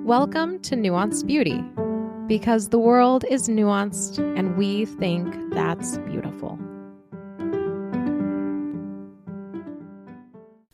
Welcome to Nuanced Beauty, because the world is nuanced and we think that's beautiful.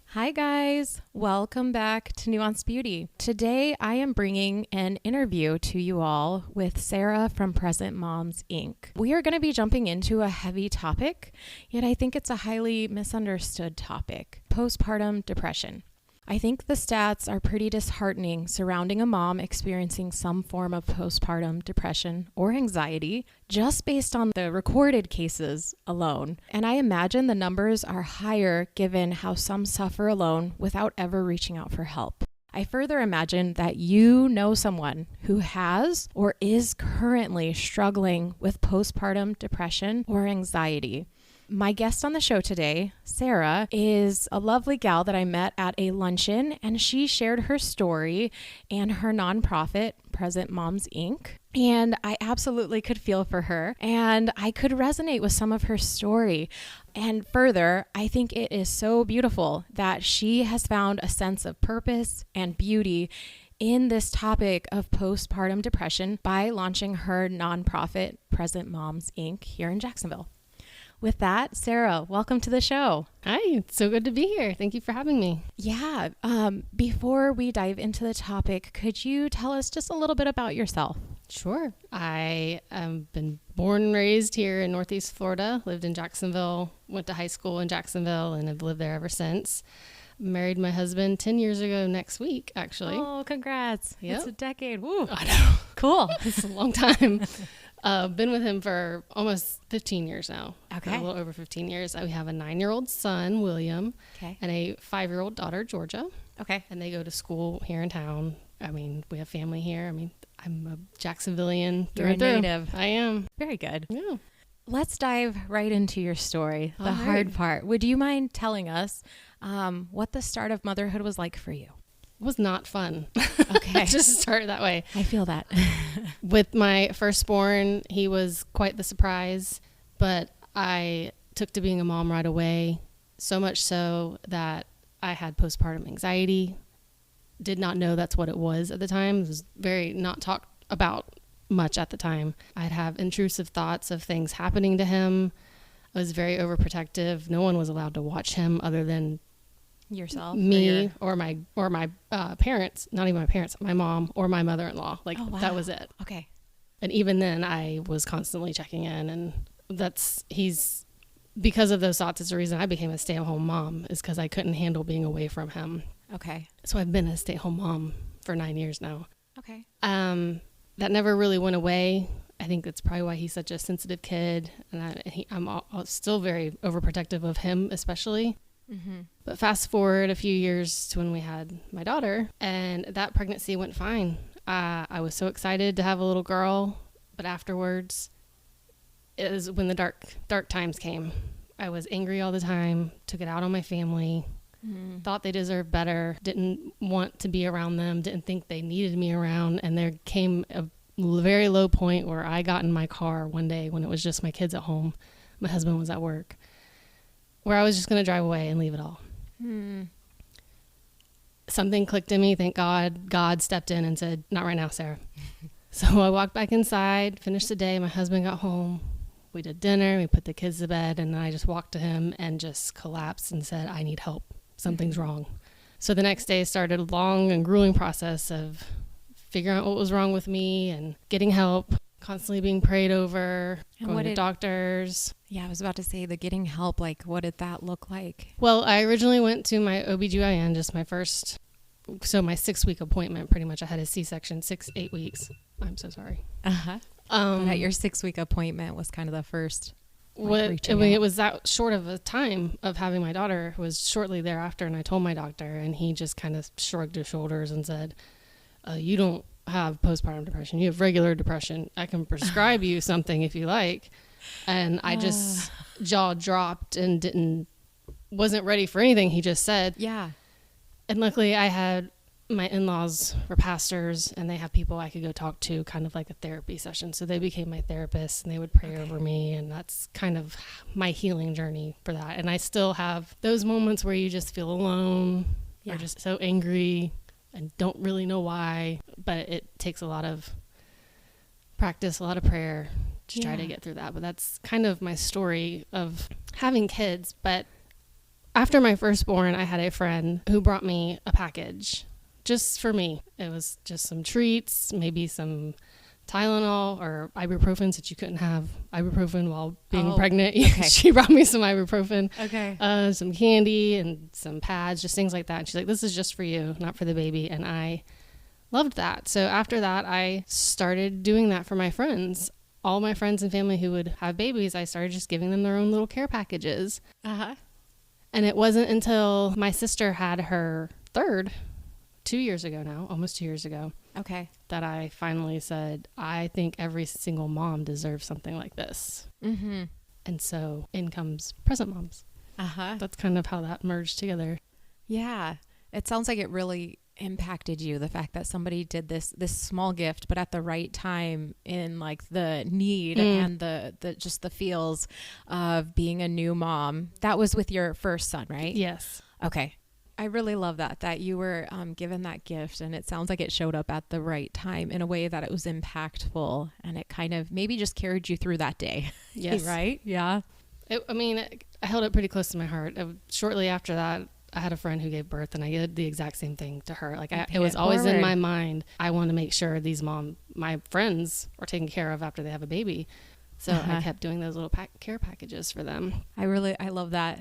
Hi guys, welcome back to Nuanced Beauty. Today I am bringing an interview to you all with Sarah from Present Moms Inc. We are going to be jumping into a heavy topic, yet I think it's a highly misunderstood topic: postpartum depression. I think the stats are pretty disheartening surrounding a mom experiencing some form of postpartum depression or anxiety just based on the recorded cases alone. And I imagine the numbers are higher given how some suffer alone without ever reaching out for help. I further imagine that you know someone who has or is currently struggling with postpartum depression or anxiety. My guest on the show today, Sarah, is a lovely gal that I met at a luncheon, and she shared her story and her nonprofit, Present Moms Inc. And I absolutely could feel for her, and I could resonate with some of her story. And further, I think it is so beautiful that she has found a sense of purpose and beauty in this topic of postpartum depression by launching her nonprofit, Present Moms Inc. here in Jacksonville. With that, Sarah, welcome to the show. Hi, it's so good to be here. Thank you for having me. Yeah. Before we dive into the topic, could you tell us just a little bit about yourself? Sure. I have been born and raised here in Northeast Florida, lived in Jacksonville, went to high school in Jacksonville, and have lived there ever since. Married my husband 10 years ago next week, actually. Oh, congrats. Yep. It's a decade. Woo. I know. Cool. It's a long time. Been with him for almost 15 years now. Okay. A little over 15 years. We have a 9-year-old son, William, and a 5-year-old daughter, Georgia. Okay. And they go to school here in town. I mean, we have family here. I mean, I'm a Jacksonvillian through and through. You're a native. I am. Very good. Yeah. Let's dive right into your story, the All hard right. part. Would you mind telling us what the start of motherhood was like for you? Was not fun. Okay. Just start that way. I feel that. With my firstborn, he was quite the surprise, but I took to being a mom right away, so much so that I had postpartum anxiety. Did not know that's what it was at the time. It was very not talked about much at the time. I'd have intrusive thoughts of things happening to him. I was very overprotective. No one was allowed to watch him other than Yourself? me or my parents, not even my parents, my mom or my mother-in-law. Like, Oh, wow. that was it. Okay. And even then I was constantly checking in, and because of those thoughts is the reason I became a stay-at-home mom, is because I couldn't handle being away from him. Okay. So I've been a stay-at-home mom for 9 years now. Okay. That never really went away. I think that's probably why he's such a sensitive kid, and I'm still very overprotective of him, especially. Mm-hmm. But fast forward a few years to when we had my daughter, and that pregnancy went fine. I was so excited to have a little girl, but afterwards, it was when the dark times came. I was angry all the time, took it out on my family, thought they deserved better, didn't want to be around them, didn't think they needed me around, and there came a very low point where I got in my car one day when it was just my kids at home. My husband was at work, where I was just going to drive away and leave it all. Something clicked in me. Thank God. God stepped in and said, "Not right now, Sarah." So I walked back inside, finished the day. My husband got home. We did dinner. We put the kids to bed. And then I just walked to him and just collapsed and said, "I need help. Something's wrong." So the next day started a long and grueling process of figuring out what was wrong with me and getting help, constantly being prayed over, going to doctors. Yeah, I was about to say the getting help, like what did that look like? Well, I originally went to my OBGYN, just my 6-week appointment, pretty much. I had a C-section, 8 weeks. I'm so sorry. Uh-huh. But at your 6-week appointment was kind of the first. It was that short of a time of having my daughter, was shortly thereafter, and I told my doctor, and he just kind of shrugged his shoulders and said, "You don't have postpartum depression. You have regular depression. I can prescribe you something if you like." And I just jaw dropped and wasn't ready for anything he just said. Yeah. And luckily I had my in-laws were pastors, and they have people I could go talk to, kind of like a therapy session. So they became my therapists, and they would pray over me. And that's kind of my healing journey for that. And I still have those moments where you just feel alone or just so angry and don't really know why, but it takes a lot of practice, a lot of prayer to try to get through that. But that's kind of my story of having kids. But after my firstborn, I had a friend who brought me a package just for me. It was just some treats, maybe some Tylenol or ibuprofen, since you couldn't have ibuprofen while being pregnant. Okay. She brought me some ibuprofen, Okay. some candy and some pads, just things like that. And she's like, this is just for you, not for the baby. And I loved that. So after that, I started doing that for my friends. All my friends and family who would have babies, I started just giving them their own little care packages. And it wasn't until my sister had her third 2 years ago now, almost 2 years ago, Okay. that I finally said, I think every single mom deserves something like this. Mm-hmm. And so in comes present moms. That's kind of how that merged together. Yeah. It sounds like it really impacted you, the fact that somebody did this small gift, but at the right time in like the need and the just the feels of being a new mom. That was with your first son, right? Yes. Okay. I really love that you were given that gift, and it sounds like it showed up at the right time in a way that it was impactful, and it kind of maybe just carried you through that day. Yes. Right? Yeah. I held it pretty close to my heart. Shortly after that, I had a friend who gave birth, and I did the exact same thing to her. Like it was always in my mind. I want to make sure my friends are taken care of after they have a baby. So I kept doing those little care packages for them. I love that.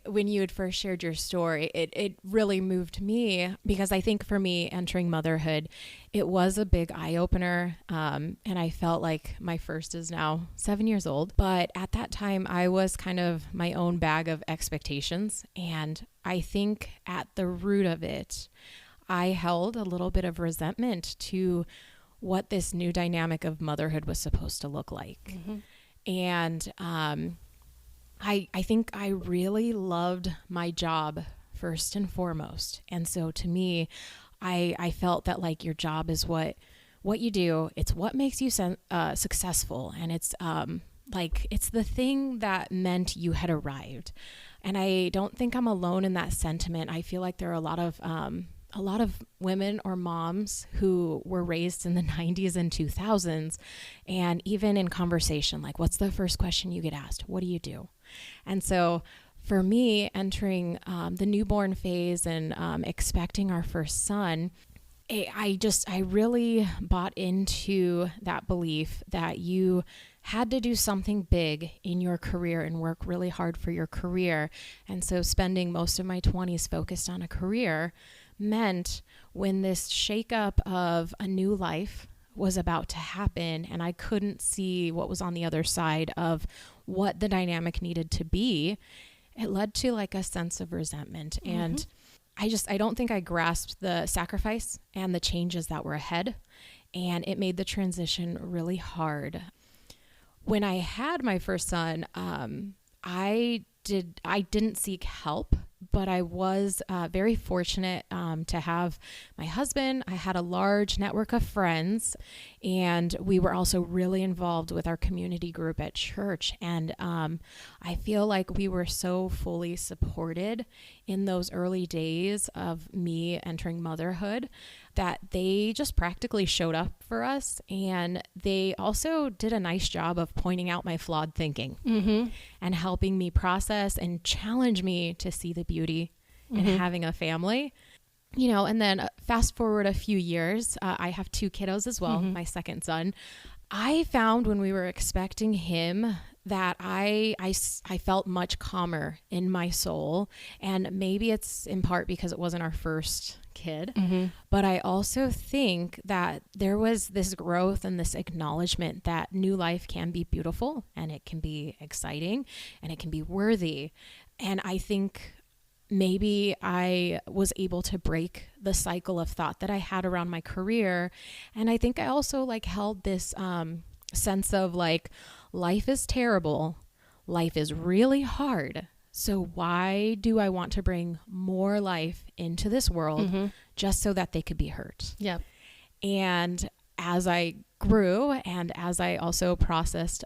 When you had first shared your story, it really moved me, because I think for me, entering motherhood, it was a big eye opener. And I felt like my first is now 7 years old. But at that time, I was kind of my own bag of expectations. And I think at the root of it, I held a little bit of resentment to what this new dynamic of motherhood was supposed to look like. And, I think I really loved my job first and foremost. And so to me, I felt that like your job is what you do. It's what makes you successful. And it's it's the thing that meant you had arrived. And I don't think I'm alone in that sentiment. I feel like there are a lot of women or moms who were raised in the 90s and 2000s. And even in conversation, like, what's the first question you get asked? What do you do? And so for me, entering the newborn phase and expecting our first son, I really bought into that belief that you had to do something big in your career and work really hard for your career. And so spending most of my 20s focused on a career meant when this shakeup of a new life was about to happen and I couldn't see what was on the other side of what the dynamic needed to be, it led to like a sense of resentment. And I don't think I grasped the sacrifice and the changes that were ahead. And it made the transition really hard. When I had my first son, I didn't seek help, but I was very fortunate to have my husband. I had a large network of friends, and we were also really involved with our community group at church. And I feel like we were so fully supported in those early days of me entering motherhood that they just practically showed up for us. And they also did a nice job of pointing out my flawed thinking and helping me process and challenge me to see the beauty in having a family. You know, and then fast forward a few years, I have 2 kiddos as well, my second son. I found when we were expecting him that I felt much calmer in my soul. And maybe it's in part because it wasn't our first kid, but I also think that there was this growth and this acknowledgement that new life can be beautiful and it can be exciting and it can be worthy. And I think maybe I was able to break the cycle of thought that I had around my career. And I think I also held this sense of life is terrible. Life is really hard. So why do I want to bring more life into this world just so that they could be hurt? Yeah. And as I grew and as I also processed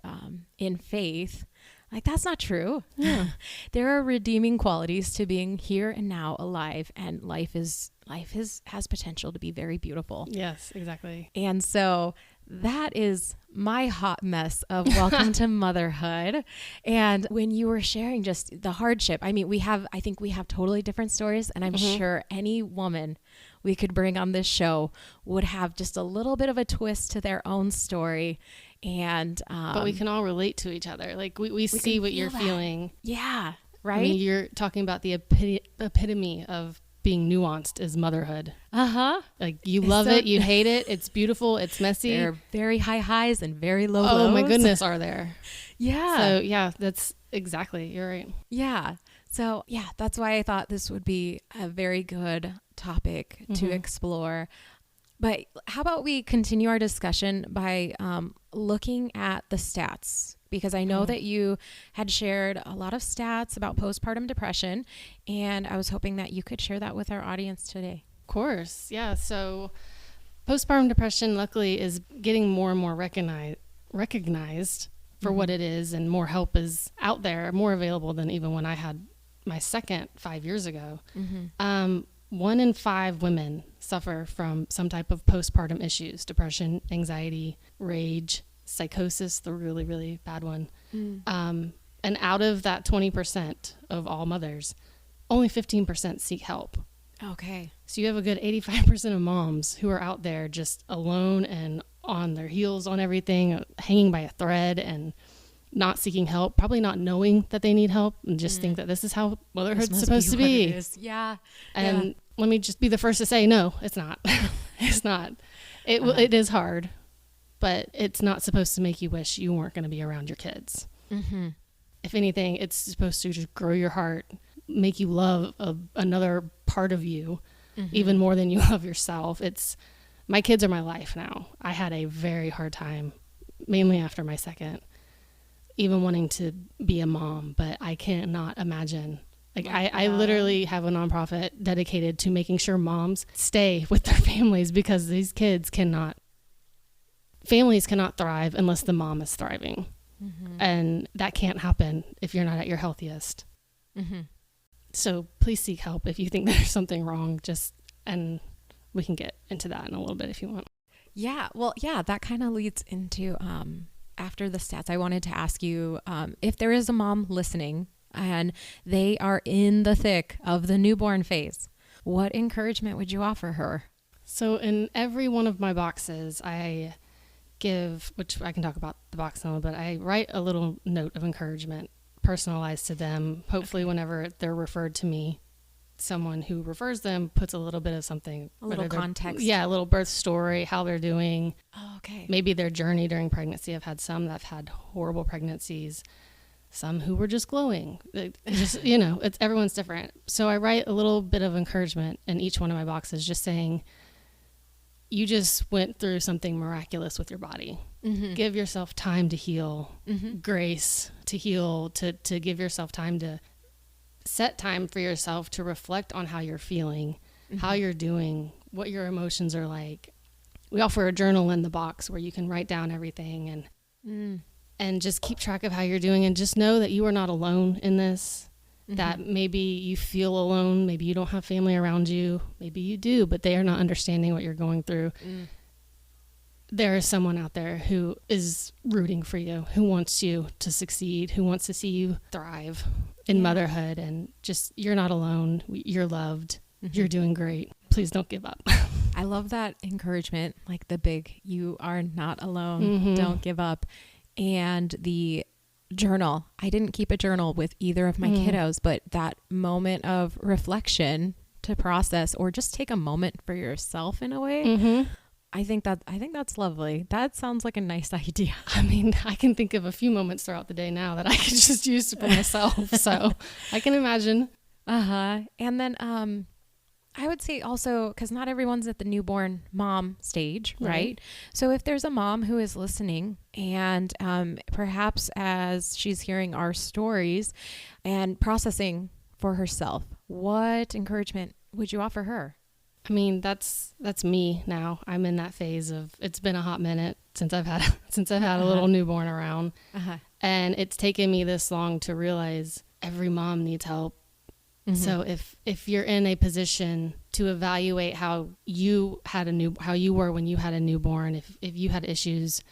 in faith, Like, that's not true. Yeah. There are redeeming qualities to being here and now alive, and life has potential to be very beautiful. Yes, exactly. And so that is my hot mess of welcome to motherhood. And when you were sharing just the hardship, I mean, I think we have totally different stories, and I'm sure any woman we could bring on this show would have just a little bit of a twist to their own story. And but we can all relate to each other. Like we see what you're feeling. Yeah, right. I mean, you're talking about the epitome of being nuanced is motherhood. Like you love it, you hate it. It's beautiful. It's messy. There are very high highs and very low lows. lows. Oh my goodness, are there? Yeah. So yeah, that's exactly. You're right. Yeah. So yeah, that's why I thought this would be a very good topic to explore. But how about we continue our discussion by looking at the stats? Because I know that you had shared a lot of stats about postpartum depression, and I was hoping that you could share that with our audience today. Of course. Yeah. So postpartum depression, luckily, is getting more and more recognized for what it is, and more help is out there, more available than even when I had my second 5 years ago. 1 in 5 women suffer from some type of postpartum issues: depression, anxiety, rage, psychosis, the really, really bad one. And out of that 20% of all mothers, only 15% seek help. Okay. So you have a good 85% of moms who are out there just alone and on their heels on everything, hanging by a thread and not seeking help, probably not knowing that they need help, and just think that this is how motherhood's supposed to be. Yeah. And let me just be the first to say, no, it's not. It's not. It is hard, but it's not supposed to make you wish you weren't going to be around your kids. If anything, it's supposed to just grow your heart, make you love another part of you even more than you love yourself. My kids are my life now. I had a very hard time, mainly after my second, even wanting to be a mom, but I cannot imagine. Like I literally have a nonprofit dedicated to making sure moms stay with their families, because these families cannot thrive unless the mom is thriving. And that can't happen if you're not at your healthiest. So please seek help if you think there's something wrong, and we can get into that in a little bit if you want. Yeah. Well, yeah, that kind of leads into, after the stats, I wanted to ask you, if there is a mom listening and they are in the thick of the newborn phase, what encouragement would you offer her? So in every one of my boxes, I give, which I can talk about the box now, but I write a little note of encouragement personalized to them. Hopefully whenever they're referred to me, someone who refers them puts a little bit of something, a little context. Yeah, a little birth story, how they're doing. Oh, okay. Maybe their journey during pregnancy. I've had some that have had horrible pregnancies, some who were just glowing. Just it's everyone's different. So I write a little bit of encouragement in each one of my boxes, just saying, you just went through something miraculous with your body. Give yourself time to heal, grace to heal, to give yourself time to set time for yourself to reflect on how you're feeling, how you're doing, what your emotions are like. We offer a journal in the box where you can write down everything and just keep track of how you're doing, and just know that you are not alone in this. That maybe you feel alone, maybe you don't have family around you, maybe you do, but they are not understanding what you're going through. There is someone out there who is rooting for you, who wants you to succeed, who wants to see you thrive in motherhood, and just, you're not alone. You're loved. You're doing great. Please don't give up. I love that encouragement, like the big, you are not alone. Don't give up. And the journal. I didn't keep a journal with either of my kiddos, but that moment of reflection to process, or just take a moment for yourself in a way. I think that's lovely. That sounds like a nice idea. I mean, I can think of a few moments throughout the day now that I could just use for myself. So I can imagine. And then, I would say also, because not everyone's at the newborn mom stage, right? So if there's a mom who is listening and perhaps as she's hearing our stories and processing for herself, what encouragement would you offer her? I mean, that's me now. I'm in that phase of, it's been a hot minute since I've had a little newborn around. And it's taken me this long to realize every mom needs help. Mm-hmm. So if you're in a position to evaluate how you were when you had a newborn, if you had issues,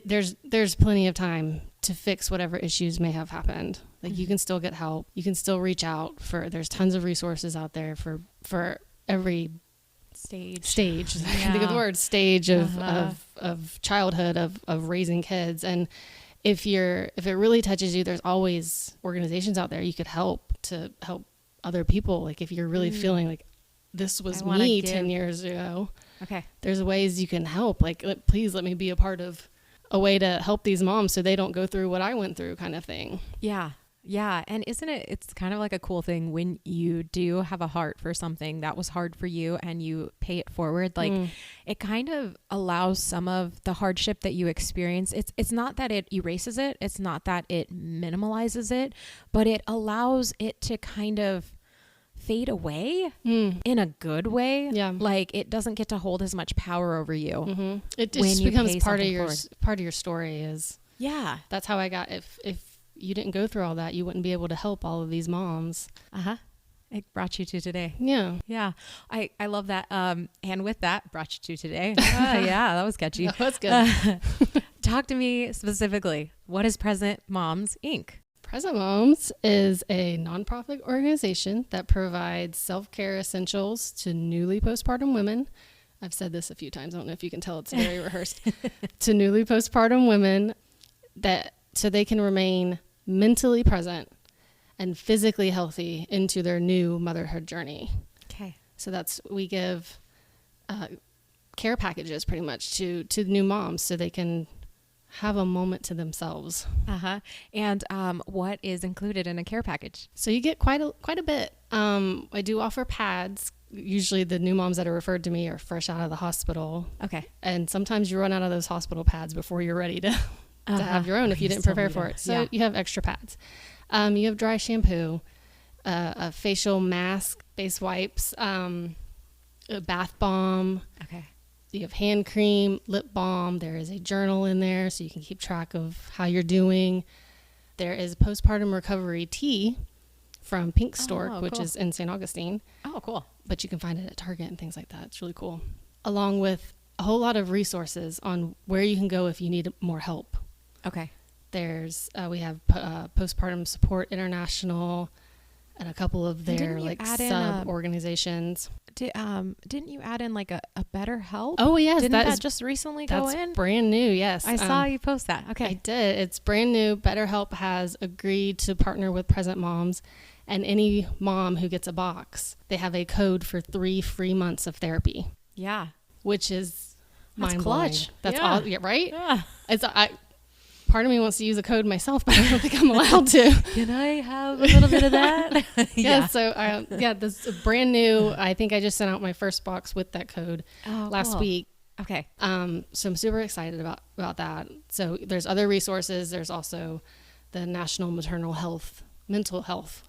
there's plenty of time to fix whatever issues may have happened. Like, you can still get help. You can still reach out there's tons of resources out there for every stage. Yeah. I think of the word stage of childhood, of raising kids. And if it really touches you, there's always organizations out there you could help to help other people. Like, if you're really feeling like this was me 10 years ago, okay, there's ways you can help. Like, please let me be a part of a way to help these moms so they don't go through what I went through, kind of thing. Yeah. Yeah. And it's kind of like a cool thing when you do have a heart for something that was hard for you and you pay it forward. Like, it kind of allows some of the hardship that you experience. It's not that it erases it. It's not that it minimalizes it, but it allows it to kind of fade away in a good way. Yeah. Like, it doesn't get to hold as much power over you. Mm-hmm. It just becomes part of your story. Yeah. That's how I got, if you didn't go through all that, you wouldn't be able to help all of these moms. It brought you to today. Yeah. Yeah. I love that. And with that, brought you to today. Yeah, that was catchy. That was good. Talk to me specifically. What is Present Moms, Inc.? Present Moms is a nonprofit organization that provides self-care essentials to newly postpartum women. I've said this a few times. I don't know if you can tell, it's very rehearsed. To newly postpartum women, so they can remain mentally present and physically healthy into their new motherhood journey. Okay. So we give care packages pretty much to new moms so they can have a moment to themselves. And what is included in a care package? So you get quite a bit. I do offer pads. Usually the new moms that are referred to me are fresh out of the hospital. Okay. And sometimes you run out of those hospital pads before you're ready to have your own if you didn't prepare for it. So you have extra pads. You have dry shampoo, a facial mask, face wipes, a bath bomb. Okay. You have hand cream, lip balm. There is a journal in there so you can keep track of how you're doing. There is postpartum recovery tea from Pink Stork, which is in St. Augustine. Oh, cool. But you can find it at Target and things like that. It's really cool. Along with a whole lot of resources on where you can go if you need more help. Okay. We have Postpartum Support International and a couple of their sub organizations. Didn't you add in like a BetterHelp? Oh yes, didn't that just recently go in? That's brand new. Yes, I saw you post that. Okay, I did. It's brand new. BetterHelp has agreed to partner with Present Moms, and any mom who gets a box, they have a code for 3 free months of therapy. Yeah, which is that's mind-blowing. Clutch. That's all. Yeah, right. Yeah. Part of me wants to use a code myself, but I don't think I'm allowed to. Can I have a little bit of that? Yeah. So this is brand new. I think I just sent out my first box with that code last week. Okay. So I'm super excited about that. So there's other resources. There's also the National Mental Health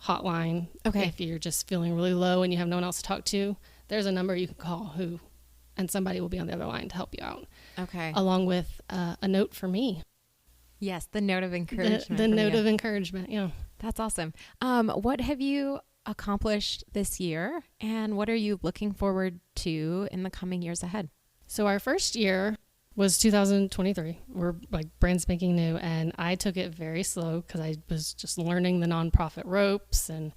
Hotline. Okay. If you're just feeling really low and you have no one else to talk to, there's a number you can call and somebody will be on the other line to help you out. Okay. Along with a note for me. Yes, the note of encouragement. The note of encouragement, yeah. That's awesome. What have you accomplished this year, and what are you looking forward to in the coming years ahead? So our first year was 2023. We're like brand spanking new, and I took it very slow because I was just learning the nonprofit ropes, and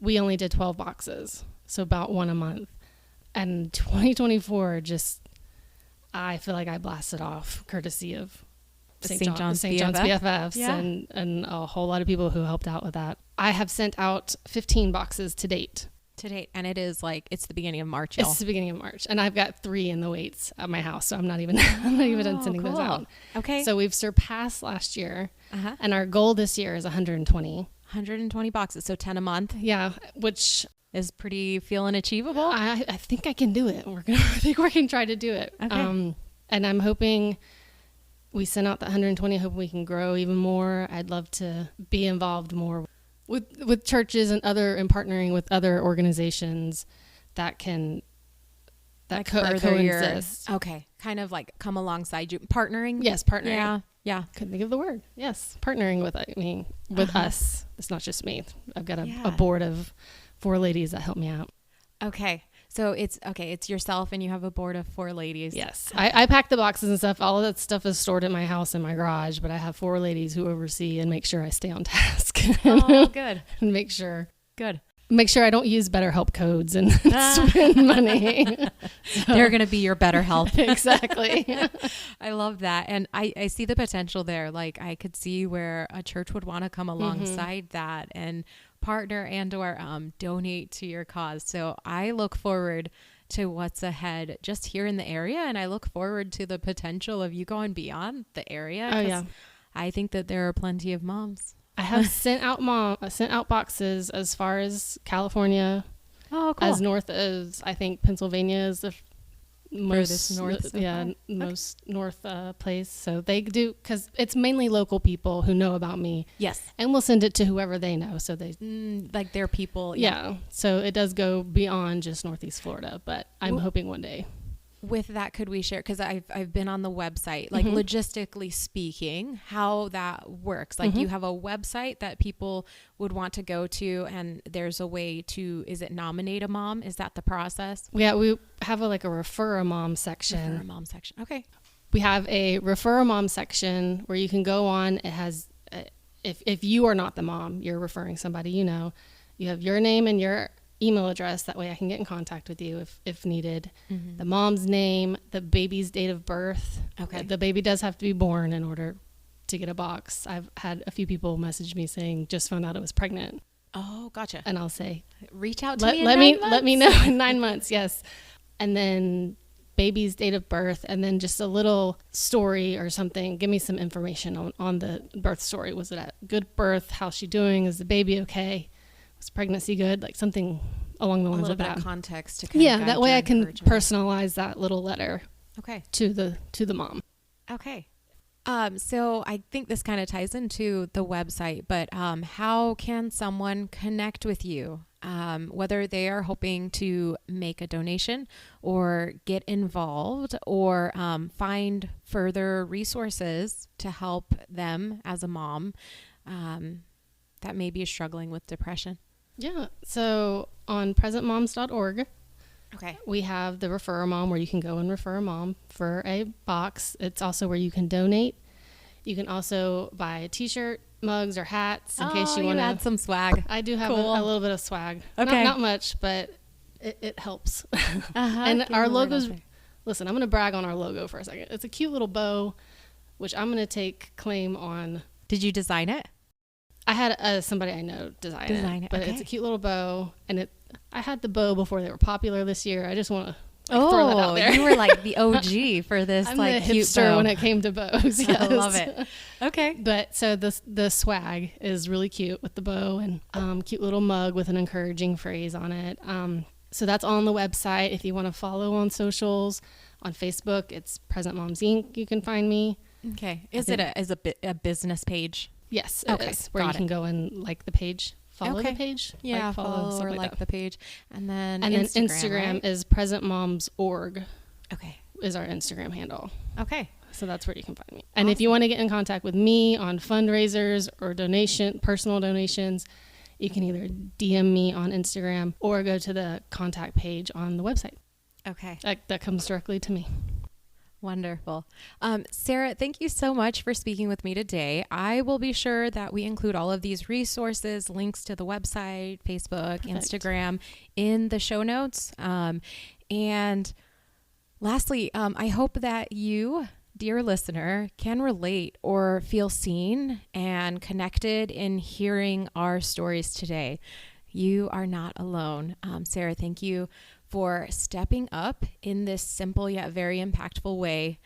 we only did 12 boxes, so about one a month. And 2024, I feel like I blasted off courtesy of St. John's BFFs and a whole lot of people who helped out with that. I have sent out 15 boxes to date. And it is it's the beginning of March. It's the beginning of March, and I've got 3 in the waits at my house, so I'm not even done sending those out. Okay. So we've surpassed last year, and our goal this year is 120. 120 boxes, so 10 a month. Yeah, which is pretty feeling achievable. I think I can do it. I think we're gonna try to do it. Okay. And I'm hoping. We sent out the 120, hope we can grow even more. I'd love to be involved more with churches and partnering with other organizations that can coexist. Okay, kind of like come alongside you, partnering. Yes, partnering. Yeah, Yeah. Couldn't think of the word. Yes. Partnering with us. It's not just me. I've got a board of 4 ladies that help me out. Okay. So it's yourself and you have a board of 4 ladies. Yes. I pack the boxes and stuff. All of that stuff is stored in my house in my garage, but I have 4 ladies who oversee and make sure I stay on task. Oh, good. And make sure I don't use BetterHelp codes and spend money. They're going to be your BetterHelp. Exactly. I love that. And I see the potential there. Like I could see where a church would want to come alongside that and partner and or donate to your cause. So I look forward to what's ahead just here in the area. And I look forward to the potential of you going beyond the area. Oh, yeah. I think that there are plenty of moms. I have sent out boxes as far as California. Oh, cool. As north as I think Pennsylvania is the most north. Most north place. So they do, because it's mainly local people who know about me. Yes, and we'll send it to whoever they know. So they like their people. Yeah. So it does go beyond just Northeast Florida, but I'm hoping one day. With that, could we share, because I've been on the website, like logistically speaking, how that works? Like you have a website that people would want to go to, and there's a way to, is it nominate a mom? Is that the process? Yeah, we have a refer a mom section. Refer a mom section. Okay. We have a refer a mom section where you can go on. It has, if you are not the mom, you're referring somebody, you have your name and your email address. That way I can get in contact with you if needed. The mom's name, the baby's date of birth. Okay. The baby does have to be born in order to get a box. I've had a few people message me saying, just found out I was pregnant. Oh, gotcha. And I'll say, reach out to me in 9 months. Let me know in 9 months. Yes. And then baby's date of birth, and then just a little story or something. Give me some information on the birth story. Was it a good birth? How's she doing? Is the baby okay? Was pregnancy good? Like something along the lines of that. Context to kind of that way I can personalize that little letter. Okay. To the mom. Okay. So I think this kind of ties into the website, but how can someone connect with you? Whether they are hoping to make a donation or get involved or find further resources to help them as a mom that maybe is struggling with depression. Yeah. So on presentmoms.org, okay, we have the Refer a Mom where you can go and refer a mom for a box. It's also where you can donate. You can also buy a t-shirt, mugs, or hats in case you want to add some swag. I do have a little bit of swag. Okay. Not much, but it helps. And our logos, listen, I'm going to brag on our logo for a second. It's a cute little bow, which I'm going to take claim on. Did you design it? I had somebody I know design it. But it's a cute little bow, and I had the bow before they were popular this year. I just want to throw that out there. You were like the OG for this. I'm like the cute hipster bow. when it came to bows. Yes. I love it. Okay. But so the swag is really cute with the bow and cute little mug with an encouraging phrase on it. So that's on the website. If you want to follow on socials, on Facebook, it's Present Moms Inc. You can find me. Okay. Is it a business page? Yes, it is, where you can go and like the page, follow the page. Yeah, follow or like the page. And then Instagram right? is presentmoms.org. Okay. Is our Instagram handle. Okay. So that's where you can find me. And if you want to get in contact with me on fundraisers or personal donations, you can either DM me on Instagram or go to the contact page on the website. Okay. That comes directly to me. Wonderful. Sarah, thank you so much for speaking with me today. I will be sure that we include all of these resources, links to the website, Facebook, Instagram in the show notes. And lastly, I hope that you, dear listener, can relate or feel seen and connected in hearing our stories today. You are not alone. Sarah, thank you for stepping up in this simple yet very impactful way.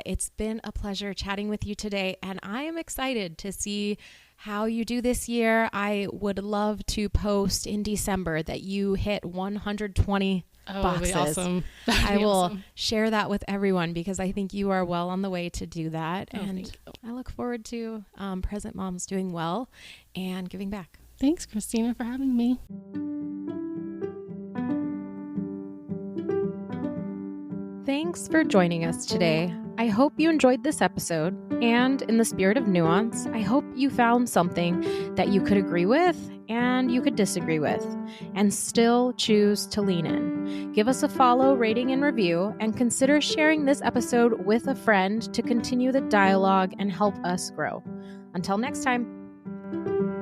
It's been a pleasure chatting with you today, and I am excited to see how you do this year. I would love to post in December that you hit 120 boxes. That'd be awesome. I will share that with everyone because I think you are well on the way to do that. And I look forward to Present Moms doing well and giving back. Thanks, Christina, for having me. Thanks for joining us today. I hope you enjoyed this episode, and in the spirit of nuance, I hope you found something that you could agree with and you could disagree with, and still choose to lean in. Give us a follow, rating, and review, and consider sharing this episode with a friend to continue the dialogue and help us grow. Until next time.